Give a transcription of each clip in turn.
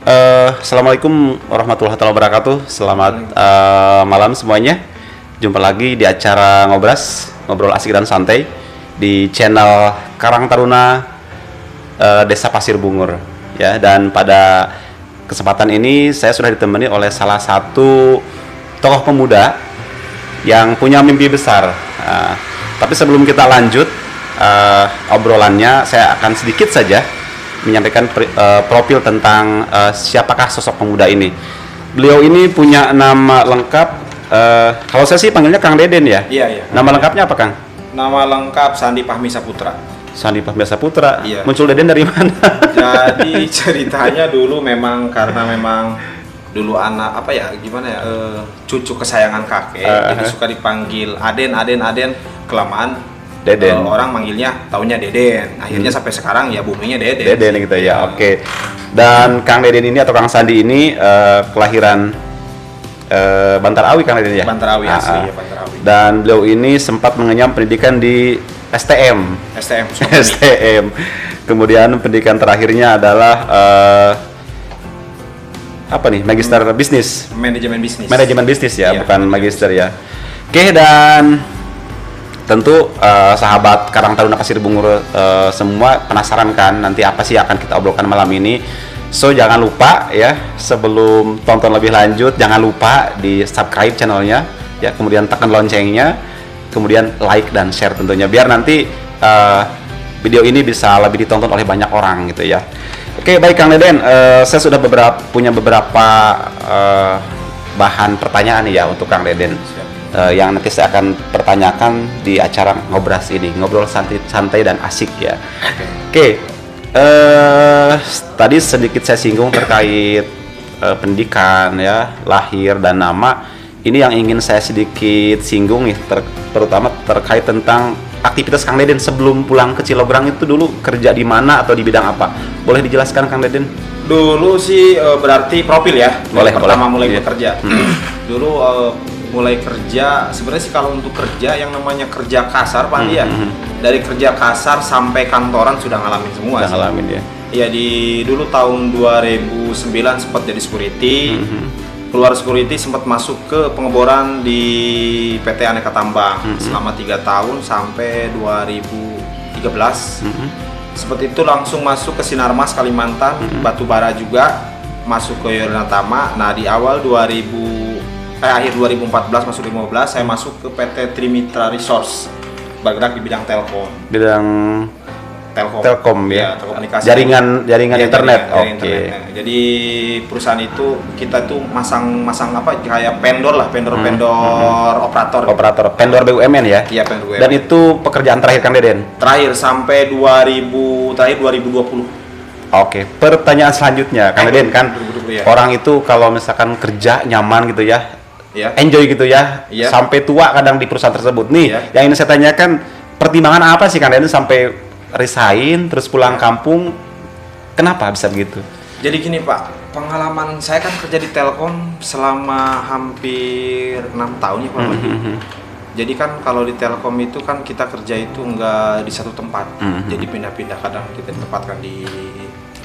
Assalamualaikum warahmatullahi wabarakatuh. Selamat malam semuanya. Jumpa lagi di acara Ngobras, ngobrol asik dan santai di channel Karang Taruna Desa Pasir Bungur. Ya, dan pada kesempatan ini saya sudah ditemani oleh salah satu tokoh pemuda yang punya mimpi besar. Tapi sebelum kita lanjut obrolannya, saya akan sedikit saja menyampaikan profil tentang siapakah sosok pemuda ini. Beliau ini punya nama lengkap, kalau saya sih panggilnya Kang Deden ya. Iya. Nama lengkapnya apa, Kang? Nama lengkap Sandi Fahmi Saputra. Sandi Fahmi Saputra. Iya. Muncul Deden dari mana? Jadi ceritanya dulu memang karena memang dulu anak cucu kesayangan kakek, jadi suka dipanggil Aden, kelamaan Deden. Orang manggilnya taunya Deden. Akhirnya sampai sekarang ya boomingnya Deden. Deden gitu ya. Oke. Dan Kang Deden ini atau Kang Sandi ini kelahiran Bantarawi, Kang Deden ya. Bantarawi asli ya, Bantarawi. Dan beliau ini sempat mengenyam pendidikan di STM. STM. Kemudian pendidikan terakhirnya adalah Magister bisnis. Manajemen bisnis ya, iya, bukan magister ya. Oke, dan tentu sahabat Karang Taruna Pasir Bungur semua penasaran kan nanti apa sih akan kita obrolkan malam ini. So jangan lupa ya, sebelum tonton lebih lanjut jangan lupa di subscribe channelnya ya, kemudian tekan loncengnya, kemudian like dan share tentunya biar nanti video ini bisa lebih ditonton oleh banyak orang gitu ya. Oke, baik Kang Deden, saya sudah punya beberapa bahan pertanyaan ya untuk Kang Deden. Yang nanti saya akan pertanyakan di acara Ngobras ini, ngobrol santai dan asik ya. Oke. Tadi sedikit saya singgung terkait pendidikan ya, lahir dan nama. Ini yang ingin saya sedikit singgung nih, terutama terkait tentang aktivitas Kang Deden sebelum pulang ke Cilograng itu dulu kerja di mana atau di bidang apa? Boleh dijelaskan Kang Deden? Dulu sih berarti profil ya. Pertama mulai iya. bekerja. Dulu mulai kerja, sebenarnya sih kalau untuk kerja yang namanya kerja kasar Pak ya, dari kerja kasar sampai kantoran sudah ngalamin semua. Sudah ngalamin ya. Iya, dulu tahun 2009 sempat jadi security, keluar security sempat masuk ke pengeboran di PT Aneka Tambang selama 3 tahun sampai 2013. Seperti itu langsung masuk ke Sinarmas Kalimantan, Batubara juga masuk ke Yonatama. Nah di awal akhir 2014 masuk 2015 saya masuk ke PT Trimitra Resource, bergerak di bidang telkom. Bidang telkom ya, telekomunikasi. Jaringan internet. Oke. Internet. Jadi perusahaan itu kita tuh masang kayak vendor operator. Vendor BUMN ya. Iya, vendor BUMN. Dan itu pekerjaan terakhir Kang Deden. Terakhir sampai 2020. Oke, pertanyaan selanjutnya Kang Deden kan orang itu kalau misalkan kerja nyaman gitu ya. Iya. Enjoy gitu ya. Iya. Sampai tua kadang di perusahaan tersebut. Nih, yang ini saya tanyakan pertimbangan apa sih Kang Deden sampai resign terus pulang kampung? Kenapa bisa begitu? Jadi gini Pak, pengalaman saya kan kerja di Telkom selama hampir 6 tahun ya Pak. Jadi kan kalau di Telkom itu kan kita kerja itu enggak di satu tempat. Jadi pindah-pindah, kadang kita ditempatkan di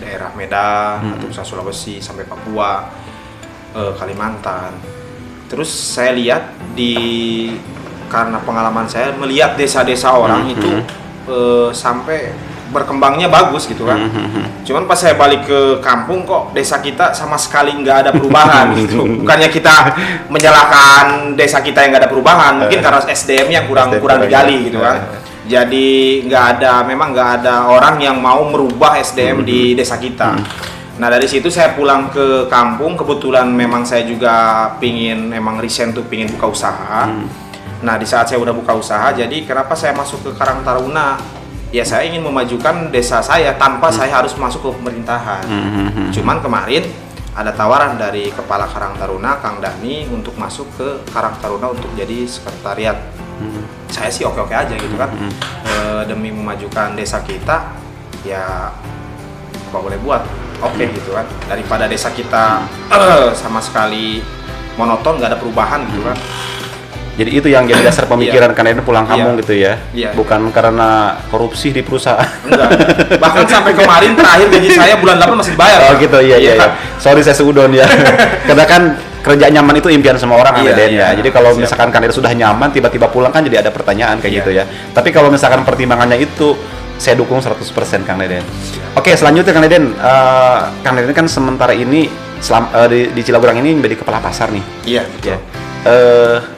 daerah Medan atau misalnya Sulawesi sampai Papua, Kalimantan. Terus saya lihat karena pengalaman saya melihat desa-desa orang itu sampai berkembangnya bagus gitu kan. Cuman pas saya balik ke kampung kok desa kita sama sekali nggak ada perubahan gitu. Bukannya kita menyalahkan desa kita yang nggak ada perubahan, mungkin karena SDM-nya kurang digali gitu kan. Jadi memang nggak ada orang yang mau merubah SDM di desa kita. Nah dari situ saya pulang ke kampung, kebetulan memang saya juga pingin resign tuh pingin buka usaha. Nah di saat saya udah buka usaha, jadi kenapa saya masuk ke Karang Taruna? Ya saya ingin memajukan desa saya tanpa saya harus masuk ke pemerintahan. Cuman kemarin ada tawaran dari Kepala Karang Taruna, Kang Dani, untuk masuk ke Karang Taruna untuk jadi sekretariat. Saya sih oke-oke aja gitu kan. Demi memajukan desa kita, ya apa boleh buat. Oke gitu kan, daripada desa kita sama sekali monoton, nggak ada perubahan gitu kan. Jadi itu yang jadi dasar pemikiran Kang Deden pulang kampung gitu ya? Iya. Bukan karena korupsi di perusahaan. Enggak. Bahkan sampai kemarin terakhir gaji saya bulan 8 masih dibayar. Oh gitu, iya. Sorry saya seudon ya. Karena kan kerja nyaman itu impian semua orang, Kang Deden ya. Jadi kalau misalkan Kang Deden sudah nyaman, tiba-tiba pulang kan jadi ada pertanyaan kayak gitu ya. Tapi kalau misalkan pertimbangannya itu, saya dukung 100% Kang Deden. Oke, selanjutnya Kang Deden. Kang Deden kan sementara ini di Cilaburang ini menjadi kepala pasar nih. Iya, betul. Ya.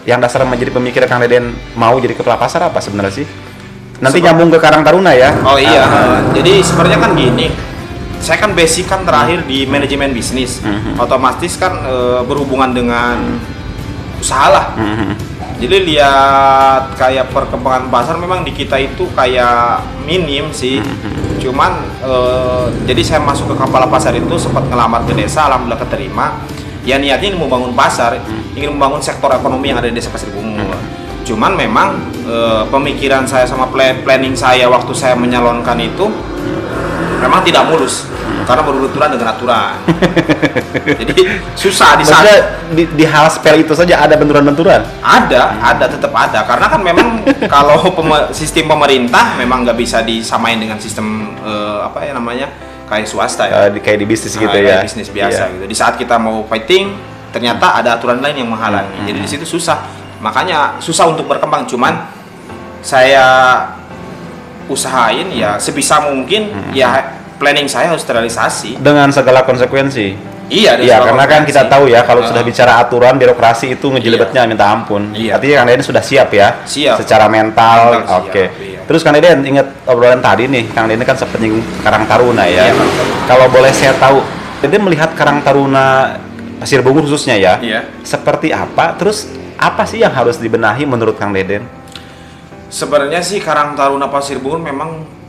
Yang dasar menjadi pemikiran Kang Deden mau jadi kepala pasar apa sebenarnya sih? Nanti nyambung ke Karang Taruna ya. Oh iya. Jadi sebenarnya kan gini. Saya kan basic kan terakhir di manajemen bisnis. Otomatis kan berhubungan dengan usaha lah. Jadi lihat kayak perkembangan pasar memang di kita itu kayak minim sih. Cuman jadi saya masuk ke kepala pasar itu sempat ngelamar ke desa, alhamdulillah keterima. Ya niatnya ingin membangun pasar, ingin membangun sektor ekonomi yang ada di desa Pasir Bungu. Cuman memang pemikiran saya sama planning saya waktu saya menyalonkan itu memang tidak mulus karena berbenturan dengan aturan. Jadi susah di saat di hal sepele itu saja ada benturan-benturan. ada tetap ada karena kan memang kalau sistem pemerintah memang nggak bisa disamain dengan sistem apa ya namanya kayak swasta ya. Kayak di bisnis gitu kayak ya. Bisnis biasa gitu. Di saat kita mau fighting ternyata ada aturan lain yang menghalangi. Jadi di situ susah. Makanya susah untuk berkembang. Cuman saya usahain ya sebisa mungkin ya planning saya harus terrealisasi dengan segala konsekuensi. Iya, karena kan kita tahu ya kalau sudah bicara aturan birokrasi itu ngejelebetnya minta ampun. Artinya Kang Deden sudah siap ya. Siap. Secara mental. Oke. Iya. Terus Kang Deden ingat obrolan tadi nih, Kang Deden kan sempat nyinggung Karang Taruna ya. Iya. Kalau boleh saya tahu, Deden melihat Karang Taruna Pasir Bungu khususnya ya. Iya. Seperti apa? Terus apa sih yang harus dibenahi menurut Kang Deden? Sebenarnya sih Karang Taruna Pasir Bungu memang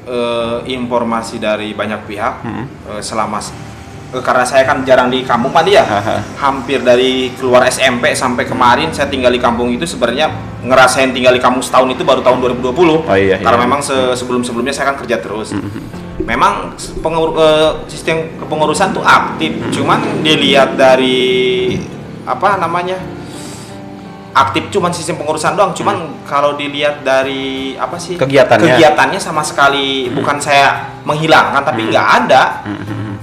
informasi dari banyak pihak selama karena saya kan jarang di kampung Pak ya. Hampir dari keluar SMP sampai kemarin saya tinggal di kampung itu sebenarnya ngerasain tinggal di kampung setahun itu baru tahun 2020. Karena memang sebelum-sebelumnya saya kan kerja terus. Memang sistem kepengurusan tuh aktif, cuman dilihat dari apa namanya? Aktif cuman sistem pengurusan doang, cuman kalau dilihat dari apa sih kegiatannya sama sekali bukan saya menghilangkan tapi nggak ada.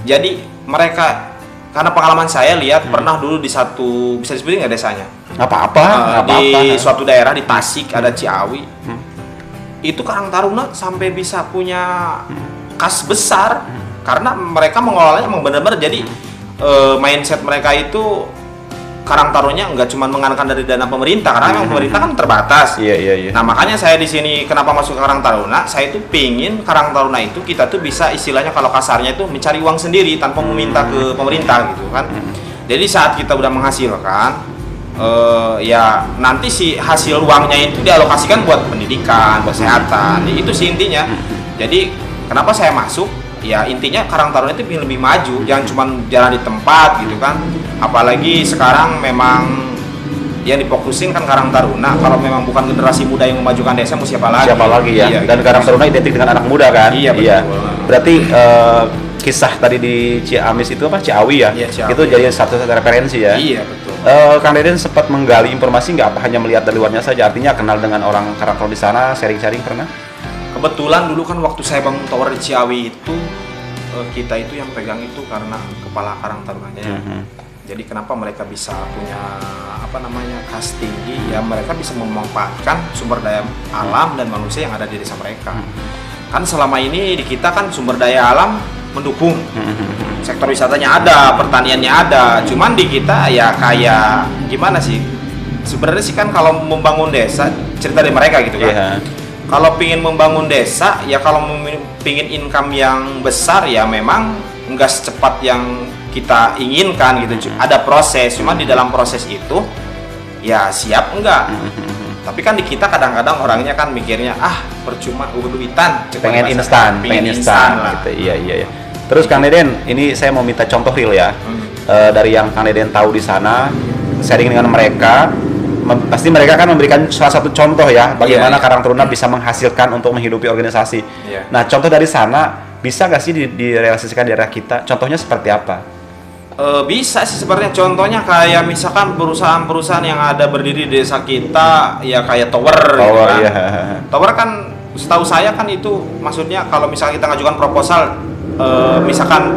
Jadi mereka karena pengalaman saya lihat pernah dulu di satu bisa disebutin nggak desanya di suatu daerah di Tasik ada Ciawi itu Karang Taruna sampai bisa punya kas besar karena mereka mengelolanya memang benar-benar jadi mindset mereka itu Karang Tarunanya nggak cuma mengandalkan dari dana pemerintah karena memang pemerintah kan terbatas. Iya. Nah makanya saya di sini kenapa masuk ke Karang Taruna? Saya itu pingin Karang Taruna itu kita tuh bisa istilahnya kalau kasarnya itu mencari uang sendiri tanpa meminta ke pemerintah gitu kan. Jadi saat kita udah menghasilkan, ya nanti si hasil uangnya itu dialokasikan buat pendidikan, buat kesehatan. Itu sih intinya. Jadi kenapa saya masuk? Ya intinya Karang Taruna itu ingin lebih maju, jangan cuma jalan di tempat gitu kan. Apalagi sekarang memang yang difokusin kan Karang Taruna. Kalau memang bukan generasi muda yang memajukan desa, mau siapa lagi? Siapa lagi ya? Iya, dan gitu. Karang Taruna identik dengan anak muda kan? Iya, betul. Berarti kisah tadi di Ciamis itu apa? Ciawi ya? Iya, Ciawi. Itu jadi satu referensi ya? Iya, betul. Kang Deden sempat menggali informasi nggak apa hanya melihat dari luarnya saja? Artinya kenal dengan orang Karang Taruna di sana, sharing-sharing pernah? Kebetulan dulu kan waktu saya bangun tower di Ciawi itu kita itu yang pegang itu karena kepala Karang Tarunanya. Jadi kenapa mereka bisa punya apa namanya kas tinggi? Ya mereka bisa memanfaatkan sumber daya alam dan manusia yang ada di desa mereka. Kan selama ini di kita kan sumber daya alam mendukung. Sektor wisatanya ada, pertaniannya ada. Cuman di kita ya kayak gimana sih? Sebenarnya sih kan kalau membangun desa cerita dari mereka gitu kan. Kalau pingin membangun desa, ya kalau pingin income yang besar ya memang nggak secepat yang kita inginkan gitu. Ada proses, cuma di dalam proses itu ya siap enggak. Tapi kan di kita kadang-kadang orangnya kan mikirnya percuma duitan, pengen instan lah. Gitu. Iya. Terus Kang Deden, ini saya mau minta contoh real ya. Dari yang Kang Deden tahu di sana, sharing dengan mereka. Pasti mereka kan memberikan salah satu contoh ya bagaimana Karang Taruna bisa menghasilkan untuk menghidupi organisasi. Yeah. Nah contoh dari sana bisa nggak sih direalisasikan di daerah kita? Contohnya seperti apa? Bisa sih sebenarnya, contohnya kayak misalkan perusahaan-perusahaan yang ada berdiri di desa kita ya kayak tower gitu kan. Iya. Tower kan setahu saya kan itu maksudnya kalau misalnya kita ngajukan proposal misalkan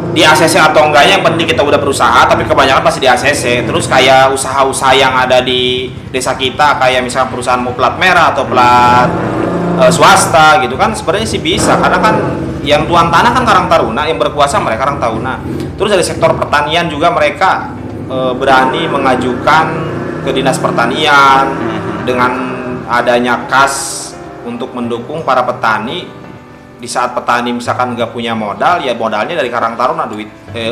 di ACC atau enggaknya yang penting kita udah berusaha, tapi kebanyakan pasti di ACC. Terus kayak usaha-usaha yang ada di desa kita kayak misalkan perusahaan mau plat merah atau plat swasta gitu kan, sebenarnya sih bisa karena kan yang tuan tanah kan Karang Taruna, yang berkuasa mereka Karang Taruna. Terus dari sektor pertanian juga mereka berani mengajukan ke dinas pertanian dengan adanya kas untuk mendukung para petani. Di saat petani misalkan nggak punya modal, ya modalnya dari Karang Taruna,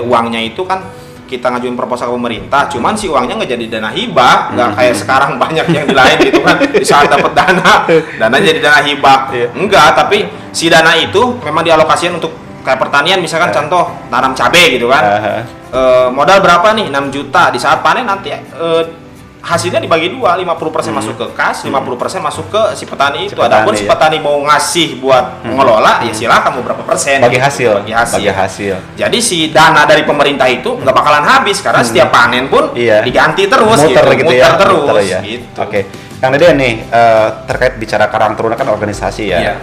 uangnya itu kan kita ngajuin proposal ke pemerintah, cuman si uangnya nggak jadi dana hibah, nggak kayak sekarang banyak yang di lain gitu kan, di saat dapat dana jadi dana hibah, enggak, tapi si dana itu memang dialokasikan untuk kayak pertanian, misalkan contoh tanam cabai gitu kan, modal berapa nih, 6 juta, di saat panen nanti hasilnya dibagi dua, 50% masuk ke kas, 50% masuk ke si petani itu. Adapun si petani mau ngasih buat mengelola, ya silakan mau berapa persen. Bagi hasil. Jadi si dana dari pemerintah itu nggak bakalan habis karena setiap panen pun diganti terus, muter terus. Gitu. Oke. Kang Deden nih terkait bicara Karang Taruna kan organisasi ya.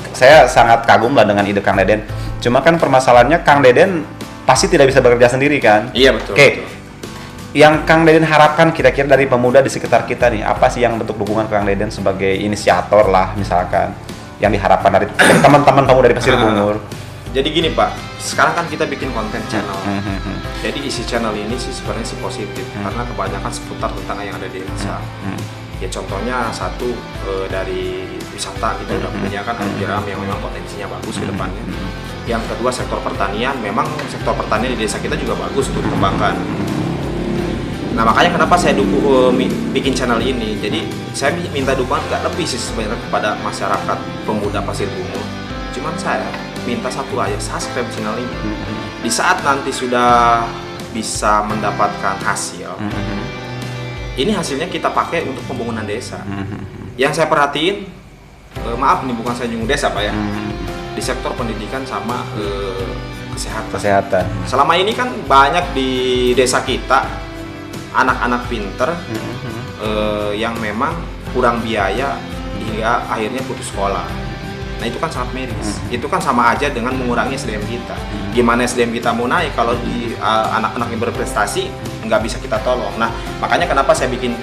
Saya sangat kagum lah dengan ide Kang Deden. Cuma kan permasalahannya Kang Deden pasti tidak bisa bekerja sendiri kan? Iya betul. Oke. Yang Kang Deden harapkan kira-kira dari pemuda di sekitar kita nih, apa sih yang bentuk dukungan Kang Deden sebagai inisiator lah misalkan yang diharapkan dari teman-teman pemuda dari Pasir Bungur? Jadi gini Pak, sekarang kan kita bikin konten channel. Jadi isi channel ini sih sebenarnya sih positif karena kebanyakan seputar tentang yang ada di desa. Ya contohnya satu dari wisata kita udah punya kan Jeram yang memang potensinya bagus ke depannya. Yang kedua sektor pertanian, memang sektor pertanian di desa kita juga bagus untuk dikembangkan. Nah makanya kenapa saya bikin channel ini. Jadi saya minta dukungan nggak lebih sih sebenarnya kepada masyarakat pemuda Pasir Bungur. Cuman saya minta satu aja, subscribe channel ini. Di saat nanti sudah bisa mendapatkan hasil, ini hasilnya kita pakai untuk pembangunan desa. Yang saya perhatiin, maaf nih bukan saya nyinggung desa Pak ya, di sektor pendidikan sama kesehatan. Selama ini kan banyak di desa kita anak-anak pinter yang memang kurang biaya hingga akhirnya putus sekolah. Nah itu kan sangat miris. Itu kan sama aja dengan mengurangi SDM kita. Gimana SDM kita mau naik kalau di anak-anak yang berprestasi nggak bisa kita tolong. Nah makanya kenapa saya bikin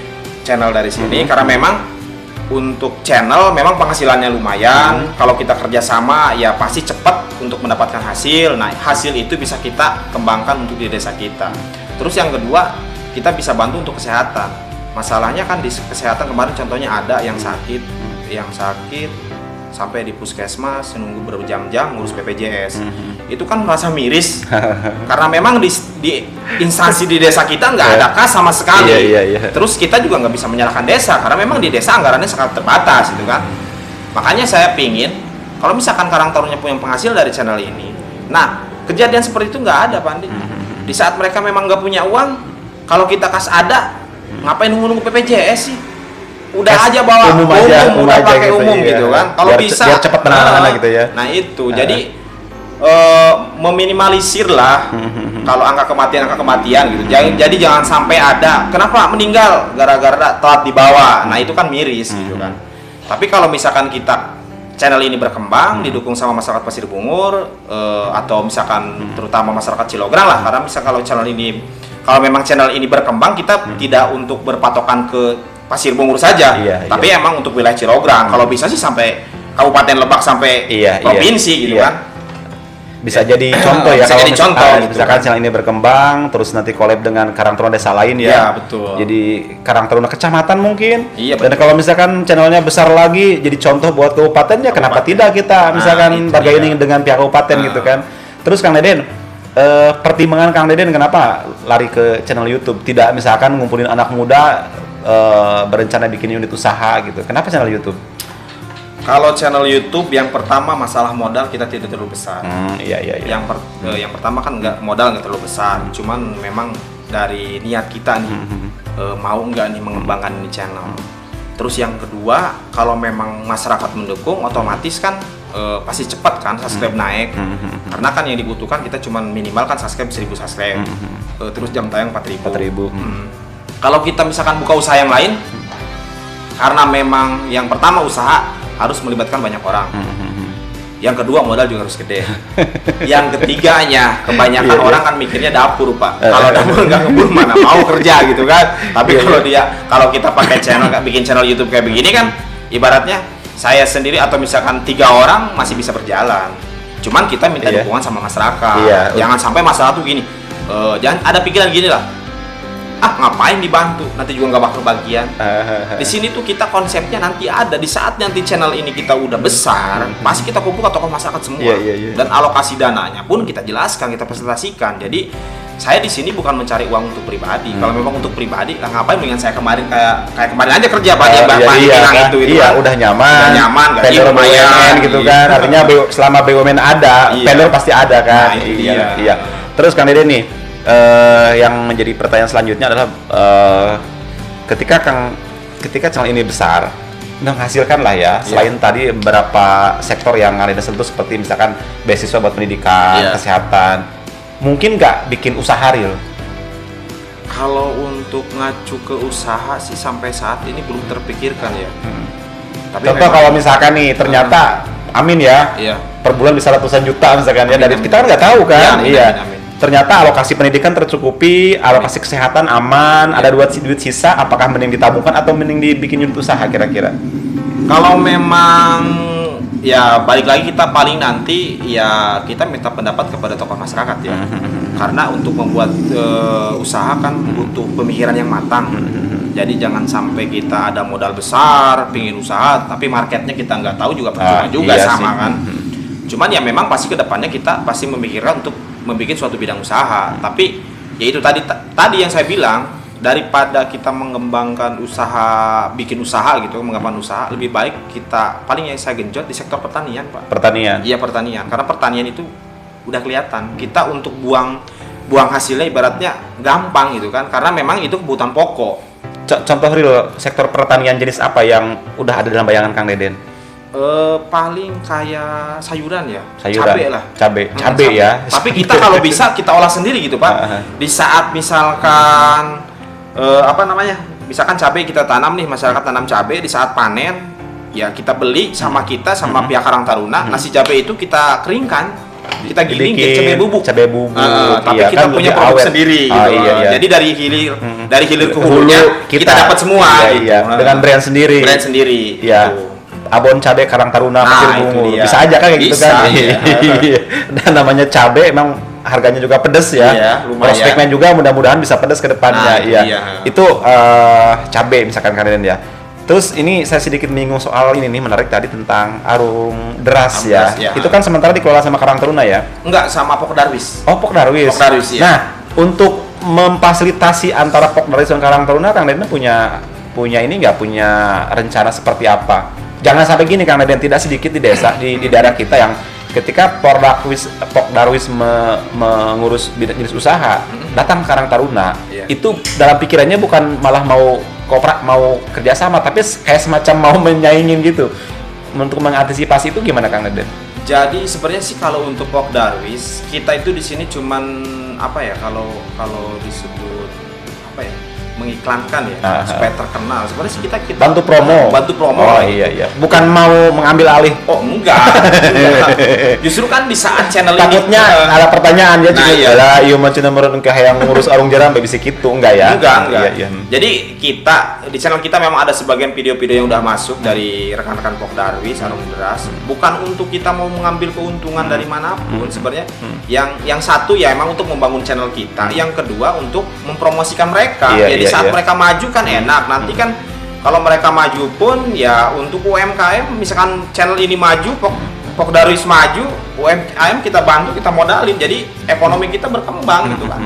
channel dari sini, karena memang untuk channel memang penghasilannya lumayan. Kalau kita kerjasama ya pasti cepat untuk mendapatkan hasil. Nah hasil itu bisa kita kembangkan untuk di desa kita. Terus yang kedua, kita bisa bantu untuk kesehatan. Masalahnya kan di kesehatan kemarin contohnya ada yang sakit sampai di puskesmas nunggu berjam-jam ngurus BPJS. Itu kan merasa miris karena memang di instansi di desa kita nggak ada kas sama sekali. Terus kita juga nggak bisa menyalahkan desa karena memang di desa anggarannya sangat terbatas gitu kan. Makanya saya pingin kalau misalkan Karang Taruna punya penghasil dari channel ini, nah kejadian seperti itu nggak ada Pak Andi. Di saat mereka memang nggak punya uang, kalau kita kas ada, ngapain nunggu PPJS sih? Udah kas aja bawa umum udah pakai umum gitu kan. Kalau bisa biar cepat penanganan gitu ya. Nah itu, jadi meminimalisir lah kalau angka kematian gitu. Jadi jangan sampai ada. Kenapa meninggal gara-gara telat dibawa? Nah itu kan miris gitu kan. Tapi kalau misalkan kita channel ini berkembang, didukung sama masyarakat Pasir Bungur atau misalkan terutama masyarakat Cilograng lah, karena misal kalau memang channel ini berkembang, kita tidak untuk berpatokan ke Pasir Bungur saja, tapi emang untuk wilayah Cilograng. Kalau bisa sih sampai Kabupaten Lebak sampai provinsi gitu kan. Bisa jadi contoh ya kalau misalkan channel ini berkembang, terus nanti collab dengan Karang Taruna desa lain ya. Iya betul. Jadi Karang Taruna kecamatan mungkin. Iya, dan kalau misalkan channelnya besar lagi, jadi contoh buat kabupatennya, kenapa tidak kita misalkan bargaining dengan pihak kabupaten gitu kan. Terus Kang Deden, pertimbangan Kang Deden kenapa lari ke channel YouTube? Tidak misalkan ngumpulin anak muda berencana bikin unit usaha gitu. Kenapa channel YouTube? Kalau channel YouTube yang pertama masalah modal kita tidak terlalu besar. Yang pertama kan modal nggak terlalu besar. Cuman memang dari niat kita nih mau nggak nih mengembangkan ini channel. Terus yang kedua, kalau memang masyarakat mendukung, otomatis kan pasti cepat kan subscribe naik. Karena kan yang dibutuhkan kita cuma minimal kan subscribe 1000 subscribe. Terus jam tayang 4000. Kalau kita misalkan buka usaha yang lain, karena memang yang pertama usaha harus melibatkan banyak orang. Yang kedua modal juga harus gede. Yang ketiganya kebanyakan orang kan mikirnya dapur, Pak. Kalau dapur nggak ngebul mana mau kerja gitu kan. Tapi kalau kita pakai bikin channel YouTube kayak begini kan, ibaratnya saya sendiri atau misalkan 3 orang masih bisa berjalan. Cuman kita minta dukungan sama masyarakat. Jangan sampai masyarakat tuh gini. Jangan ada pikiran gini lah. Ngapain dibantu? Nanti juga nggak bakal bagian. Di sini tuh kita konsepnya nanti ada di saat nanti channel ini kita udah besar, pasti kita kumpul ke tokoh masyarakat semua. Dan alokasi dananya pun kita jelaskan, kita presentasikan. Jadi saya di sini bukan mencari uang untuk pribadi. Kalau memang untuk pribadi, lah ngapain dengan saya kemarin kayak kemarin aja kerja Pak itu kan. Udah nyaman, gaji lumayan gitu kan. Artinya selama BUMN ada, vendor pasti ada kan. Iya. Terus Kang Deden nih, yang menjadi pertanyaan selanjutnya adalah ketika channel ini besar menghasilkan lah ya, selain tadi beberapa sektor yang ada sentuh seperti misalkan beasiswa buat pendidikan, kesehatan, mungkin nggak bikin usaha real? Kalau untuk ngacu ke usaha sih sampai saat ini belum terpikirkan ya. Tapi contoh kalau misalkan nih ternyata amin ya, per bulan bisa ratusan juta misalkan ya, dari kita kan nggak tahu kan. Amin. Ternyata alokasi pendidikan tercukupi, alokasi kesehatan aman, ada duit sisa, apakah mending ditabungkan atau mending dibikin unit usaha kira-kira? Kalau memang ya balik lagi kita paling nanti ya kita minta pendapat kepada tokoh masyarakat ya. Karena untuk membuat usaha kan butuh pemikiran yang matang. Jadi jangan sampai kita ada modal besar, pingin usaha, tapi marketnya kita nggak tahu juga percuma juga sama kan. Cuman ya memang pasti kedepannya kita pasti memikirkan untuk membuat suatu bidang usaha, tapi ya itu tadi yang saya bilang, daripada kita mengembangkan usaha, bikin usaha gitu, mengembangkan usaha, lebih baik kita paling yang saya genjot di sektor pertanian, Pak. Pertanian? Iya, pertanian, karena pertanian itu udah kelihatan, kita untuk buang hasilnya ibaratnya gampang gitu kan, karena memang itu kebutuhan pokok. Contoh real sektor pertanian jenis apa yang udah ada dalam bayangan Kang Deden? Paling kayak sayuran ya, cabai ya. Tapi kita kalau bisa kita olah sendiri gitu Pak. Di saat misalkan misalkan cabai kita tanam nih, masyarakat tanam cabai, di saat panen ya kita beli sama pihak Karang Taruna, nasi cabai itu kita keringkan, kita giling jadi cabai bubuk. Tapi kita kan punya produk sendiri gitu. Jadi dari hilir ke hulunya kita dapat semua gitu. Dengan brand sendiri. Gitu. Abon cabai Karang Taruna Pasir Bungur, bisa aja kan kayak gitu kan. Dan namanya cabai emang harganya juga pedes ya. Prospeknya juga mudah-mudahan bisa pedes ke depannya. Itu cabai misalkan kalian ya. Terus ini saya sedikit menyinggung soal ini nih, menarik tadi tentang Arung Deras ya. Itu kan sementara dikelola sama Karang Taruna ya? Enggak, sama Pok Darwis. Oh, Pok Darwis. Ya. Nah, untuk memfasilitasi antara Pok Darwis dan Karang Taruna, Kang Deden punya punya rencana seperti apa? Jangan sampai gini, Kang Deden, tidak sedikit di desa di daerah kita yang ketika Pok Darwis mengurus jenis usaha, datang Karang Taruna, itu dalam pikirannya bukan malah mau kerjasama, tapi kayak semacam mau menyaingin gitu. Untuk mengantisipasi itu gimana Kang Deden? Jadi sebenarnya sih kalau untuk Pok Darwis, kita itu di sini cuman kalau disebut mengiklankan ya, supaya terkenal. Sebenarnya sih kita bantu promo. Oh iya. Bukan mau mengambil alih. Oh enggak. Justru kan di saat channel ini takutnya ada pertanyaan ya, iya macam nomor yang ngurus Arung Jeram bisa gitu, enggak ya? Enggak. Iya. Jadi kita di channel kita memang ada sebagian video-video yang udah masuk dari rekan-rekan Pok Darwis, Arung Deras. Bukan untuk kita mau mengambil keuntungan dari manapun sebenarnya. Yang satu ya emang untuk membangun channel kita. Yang kedua untuk mempromosikan mereka. Jadi saat mereka maju kan enak. Nanti kan kalau mereka maju pun ya untuk UMKM, misalkan channel ini maju, Pok Darwis maju, UMKM kita bantu, kita modalin. Jadi ekonomi kita berkembang gitu kan.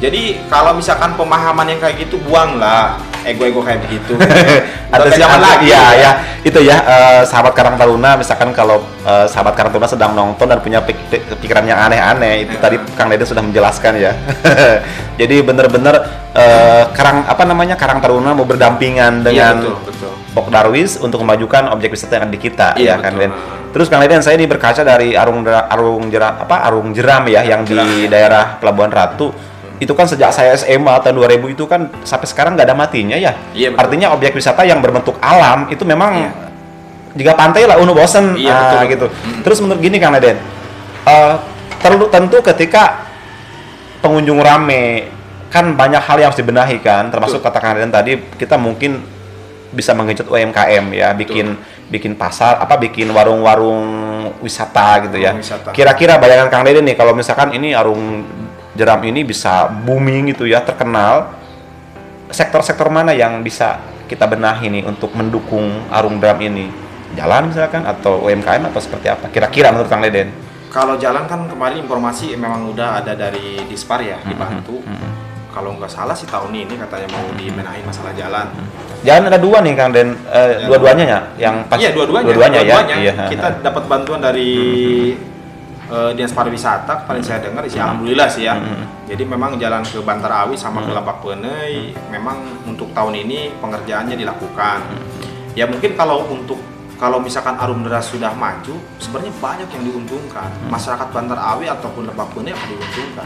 Jadi kalau misalkan pemahaman yang kayak gitu buanglah. ego-ego kayak begitu. Ada Udah zaman lagi. Iya ya, itu ya sahabat Karang Taruna, misalkan kalau sahabat Karang Taruna sedang nonton dan punya pikiran yang aneh-aneh, itu tadi Kang Deden sudah menjelaskan ya. Jadi benar-benar Karang Taruna mau berdampingan dengan betul. Pok Darwis untuk memajukan objek wisata yang ada di kita, Iya, ya Kang betul. Deden. Terus Kang Deden, saya ini berkaca dari Arung Jeram ya, yang di daerah Pelabuhan Ratu. Itu kan sejak saya SMA tahun 2000 itu kan sampai sekarang nggak ada matinya ya. Iya, betul. Artinya objek wisata yang berbentuk alam itu memang jika pantai lah bosen Iya, betul. gitu. Terus menurut gini Kang Deden, tentu ketika pengunjung rame kan banyak hal yang harus dibenahi kan, termasuk kata Kang Deden tadi kita mungkin bisa menggenjot UMKM ya, bikin pasar, bikin warung-warung wisata gitu ya. Wisata. Kira-kira bayangan Kang Deden nih kalau misalkan ini Arung Jeram ini bisa booming gitu ya, terkenal, sektor-sektor mana yang bisa kita benahi nih untuk mendukung Arung Jeram ini? Jalan misalkan atau UMKM atau seperti apa? Kira-kira menurut Kang Deden? Kalau jalan kan kemarin informasi memang udah ada dari Dispar ya, dibantu. Kalau nggak salah sih tahun ini katanya mau dibenahi masalah jalan. Jalan ada dua nih Kang Den, dua-duanya ya? Yang pas, Iya, dua-duanya. Dua-duanya ya? Iya. Kita dapat bantuan dari Dinas Pariwisata, paling saya dengar sih alhamdulillah sih ya. Jadi memang jalan ke Bantar Awi sama ke Lebak Penei memang untuk tahun ini pengerjaannya dilakukan. Ya mungkin kalau misalkan Arung Jeram sudah maju, sebenarnya banyak yang diuntungkan. Masyarakat Bantar Awi ataupun Lebak Penei akan diuntungkan.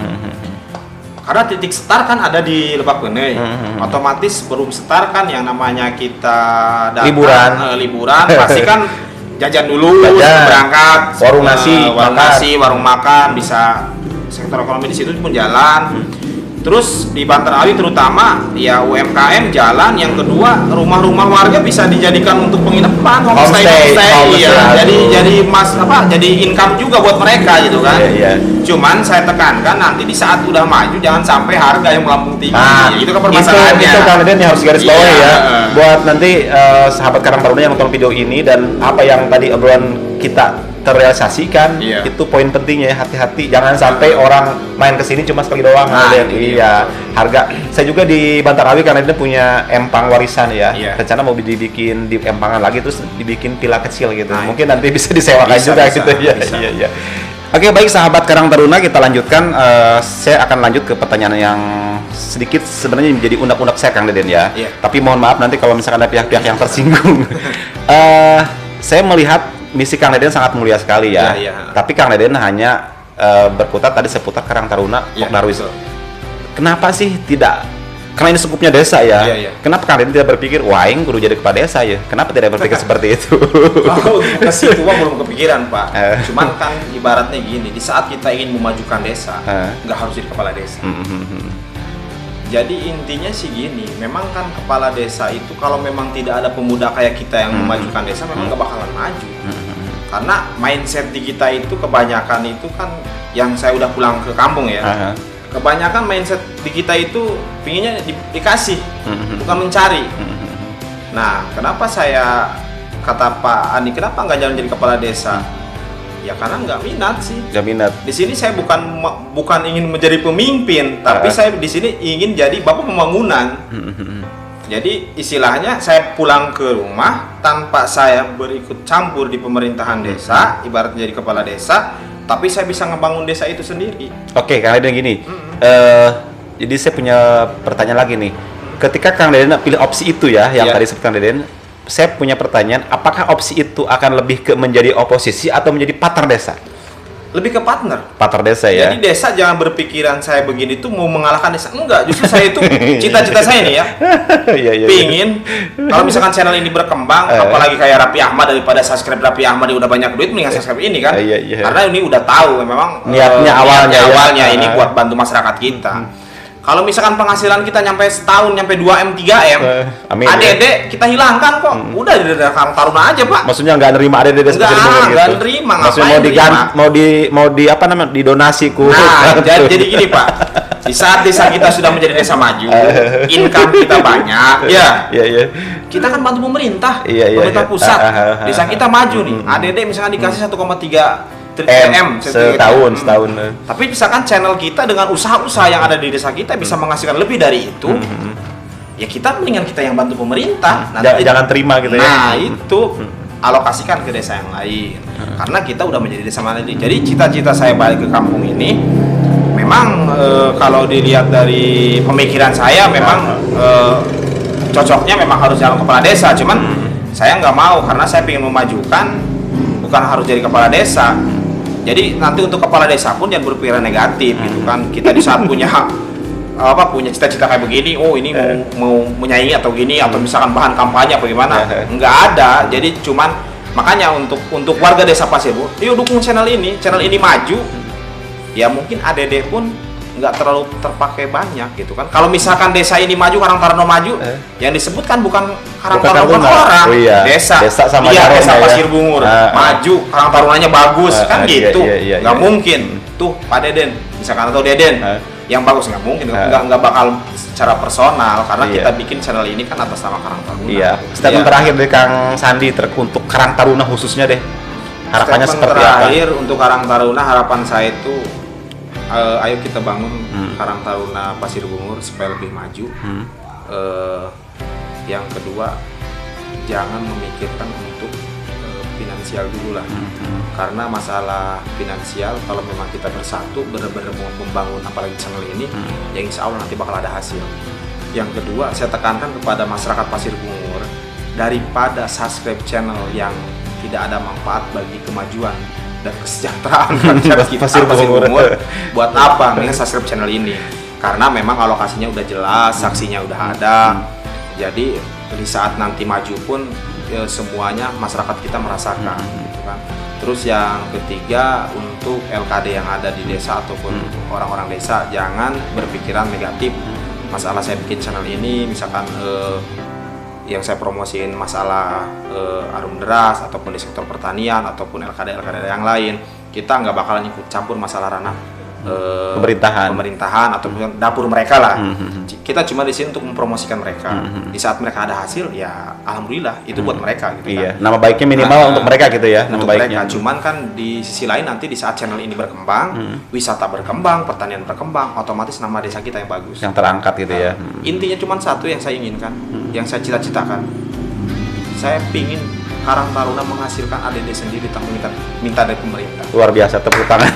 Karena titik start kan ada di Lebak Penei. Otomatis sebelum start kan yang namanya kita datang liburan pasti kan jajan dulu, berangkat, warung nasi, warung makan, bisa sektor ekonomi di situ pun jalan. Terus di Bantar Awi terutama ya UMKM jalan, yang kedua rumah-rumah warga bisa dijadikan untuk penginapan, homestay. Iya, jadi income juga buat mereka gitu kan. Cuman saya tekankan nanti di saat udah maju jangan sampai harga yang melambung tinggi. Itu kan permasalahannya. Itu Kang Deden yang harus garis bawahi ya. Buat nanti sahabat Karang Taruna yang nonton video ini dan apa yang tadi obrolan kita terrealisasikan, itu poin pentingnya ya, hati-hati jangan sampai orang main kesini cuma sekali doang. Harga. Saya juga di Bantar Awi karena dia punya empang warisan ya. Rencana mau dibikin di empangan lagi terus dibikin villa kecil gitu. Mungkin nanti bisa disewakan juga gitu ya. Iya. Oke, baik sahabat Karang Taruna, kita lanjutkan. Saya akan lanjut ke pertanyaan yang sedikit sebenarnya menjadi unek-unek saya Kang Deden ya. Tapi mohon maaf nanti kalau misalkan ada pihak-pihak yang tersinggung. Saya melihat misi Kang Deden sangat mulia sekali ya. Tapi Kang Deden hanya berkutat tadi seputar Karang Taruna, Pok Darwis. Kenapa sih tidak? Karena ini skupnya desa ya. Kenapa Kang Deden tidak berpikir, wah yang kudu jadi kepala desa ya? Kenapa tidak berpikir seperti itu? Oh, ke situ belum kepikiran Pak. Cuman kan ibaratnya gini, di saat kita ingin memajukan desa, nggak harus jadi kepala desa. Jadi intinya sih gini, memang kan kepala desa itu kalau memang tidak ada pemuda kayak kita yang memajukan desa, memang nggak bakalan maju. Karena mindset di kita itu kebanyakan itu kan, yang saya udah pulang ke kampung ya, kebanyakan mindset di kita itu pinginnya dikasih, bukan mencari. Nah, kenapa saya kata Pak Andi, kenapa nggak jalan jadi kepala desa? Ya karena nggak minat sih. Nggak minat. Di sini saya bukan ingin menjadi pemimpin, tapi saya di sini ingin jadi bapak pembangunan. Jadi istilahnya saya pulang ke rumah tanpa saya berikut campur di pemerintahan desa, ibaratnya jadi kepala desa, tapi saya bisa ngebangun desa itu sendiri. Oke, Kang Deden gini. Jadi saya punya pertanyaan lagi nih. Ketika Kang Deden pilih opsi itu ya, yang tadi sebut Kang Deden, saya punya pertanyaan, apakah opsi itu akan lebih ke menjadi oposisi atau menjadi partner desa? Lebih ke partner. Partner desa ya. Jadi desa jangan berpikiran saya begini tuh mau mengalahkan desa. Enggak, justru saya itu cita-cita saya nih ya. Pingin kalau misalkan channel ini berkembang, apalagi kayak Raffi Ahmad, daripada subscribe Raffi Ahmad udah banyak duit, mendingan subscribe ini kan. Karena ini udah tahu memang niatnya awalnya ini buat bantu masyarakat kita. Kalau misalkan penghasilan kita nyampe setahun nyampe 2M 3M, ADD kita hilangkan kok. Udah di Karang Taruna aja, Pak. Maksudnya nggak nerima ADD seperti itu gitu. Nggak nerima, maksudnya mau di apa namanya, didonasi ku. Nah, jadi gini, Pak. Di saat desa kita sudah menjadi desa maju, income kita banyak, kita kan bantu pemerintah, pemerintah pusat. Desa kita maju nih, ADD misalkan dikasih 1,3 M setahun. Tapi misalkan channel kita dengan usaha-usaha yang ada di desa kita bisa menghasilkan lebih dari itu. ya kita mendingan kita yang bantu pemerintah. Jangan terima gitu ya. Nah itu alokasikan ke desa yang lain. Karena kita udah menjadi desa mandiri. Jadi cita-cita saya balik ke kampung ini, memang kalau dilihat dari pemikiran saya, memang cocoknya memang harus jalan kepala desa. Cuman saya nggak mau karena saya ingin memajukan, bukan harus jadi kepala desa. Jadi nanti untuk kepala desa pun jangan berpikiran negatif gitu kan. Kita di saat punya punya cita-cita kayak begini, oh ini mau menyaingi atau gini, atau misalkan bahan kampanye apa gimana, nggak ada. Jadi cuman makanya untuk warga desa Pasir Bungur, yuk dukung channel ini maju. Ya mungkin ADD pun nggak terlalu terpakai banyak gitu kan. Kalau misalkan desa ini maju, Karang Taruna maju, yang disebutkan bukan Karang Taruna orang, desa sama desa Pasir Bungur maju, Karang Tarunanya bagus kan gitu, nggak mungkin. Tuh Pak Deden, misalkan atau Deden yang bagus, nggak mungkin, nggak bakal secara personal karena kita bikin channel ini kan atas nama Karang Taruna. Iya. Statement terakhir dari Kang Sandi untuk Karang Taruna khususnya deh. Harapannya seperti apa? Terakhir untuk Karang Taruna, harapan saya itu ayo kita bangun Karang Taruna Pasir Bungur supaya lebih maju. Yang kedua, jangan memikirkan untuk finansial dulu lah. Karena masalah finansial, kalau memang kita bersatu benar-benar mau membangun apalagi channel ini, ya insya Allah nanti bakal ada hasil. Yang kedua, saya tekankan kepada masyarakat Pasir Bungur, daripada subscribe channel yang tidak ada manfaat bagi kemajuan dan kesejahteraan masyarakat kita Pasir Bungur, buat apa mending subscribe channel ini? Karena memang alokasinya udah jelas, saksinya udah ada. Jadi di saat nanti maju pun semuanya masyarakat kita merasakan gitu kan. Terus yang ketiga, untuk LKD yang ada di desa ataupun orang-orang desa, jangan berpikiran negatif. Masalah saya bikin channel ini, misalkan yang saya promosiin masalah arum deras ataupun di sektor pertanian ataupun LKD yang lain, kita nggak bakalan ikut campur masalah ranah pemerintahan ataupun dapur mereka lah. Kita cuma di sini untuk mempromosikan mereka. Di saat mereka ada hasil, ya alhamdulillah itu buat mereka gitu kan. Nama baiknya minimal untuk mereka gitu ya. Untuk mereka. Cuman kan di sisi lain nanti di saat channel ini berkembang, wisata berkembang, pertanian berkembang, otomatis nama desa kita yang bagus, yang terangkat gitu ya. Intinya cuma satu yang saya inginkan, yang saya cita-citakan. Saya pingin Karang Taruna menghasilkan ADD sendiri tanpa minta dari pemerintah. Luar biasa, tepuk tangan.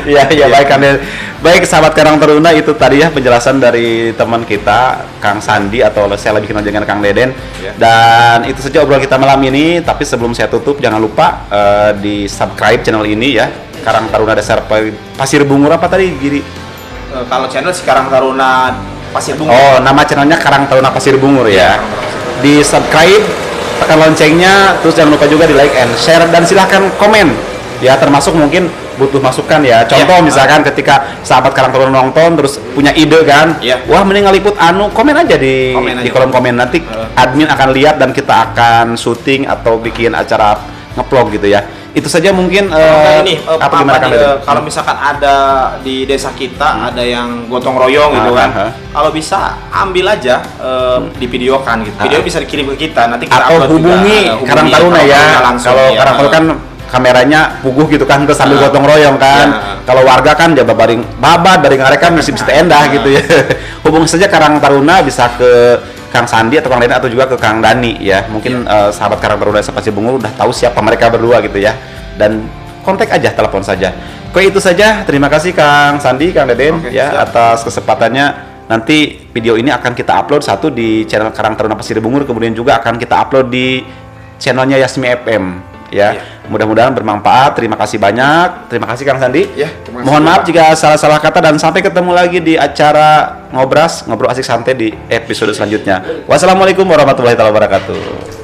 Ya baik Kandel. Baik sahabat Karang Taruna, itu tadi ya penjelasan dari teman kita Kang Sandi, atau saya lebih kenal dengan Kang Deden. Dan itu saja obrolan kita malam ini. Tapi sebelum saya tutup, jangan lupa di subscribe channel ini ya, Karang Taruna Desa Pasir Bungur apa tadi Giri? Kalau channel si Karang Taruna Pasir Bungur. Oh, nama channelnya Karang Taruna Pasir Bungur ya. Di subscribe, tekan loncengnya, terus jangan lupa juga di like and share, dan silahkan komen ya, termasuk mungkin butuh masukan ya. Contoh misalkan ketika sahabat Karang Taruna nonton terus punya ide kan, wah mending ngeliput komen aja di kolom komen, nanti admin akan lihat dan kita akan syuting atau bikin acara ngeplog gitu ya. Itu saja mungkin kalau misalkan ada di desa kita ada yang gotong royong gitu kan, kalau bisa ambil aja divideokan gitu. Video bisa dikirim ke kita, nanti kita atau hubungi Karang Taruna ya. Kalau Karang Taruna kan kameranya puguh gitu kan, terus sambil gotong royong kan. Kalau warga kan jabat baring ngarek kan mesti endah gitu ya. Hubungi saja Karang Taruna, bisa ke Kang Sandi atau Kang Deni atau juga ke Kang Dani ya. Mungkin sahabat Karang Taruna Desa Pasir Bungur udah tahu siapa mereka berdua gitu ya. Dan kontak aja, telepon saja. Oke, itu saja. Terima kasih Kang Sandi, Kang Deden atas kesempatannya. Nanti video ini akan kita upload satu di channel Karang Taruna Pasir Bungur, kemudian juga akan kita upload di channelnya Yasmi FM ya. Mudah-mudahan bermanfaat. Terima kasih banyak. Terima kasih Kang Sandi. Mohon maaf jika salah-salah kata, dan sampai ketemu lagi di acara ngobrol asik santai di episode selanjutnya. Wassalamualaikum warahmatullahi wabarakatuh.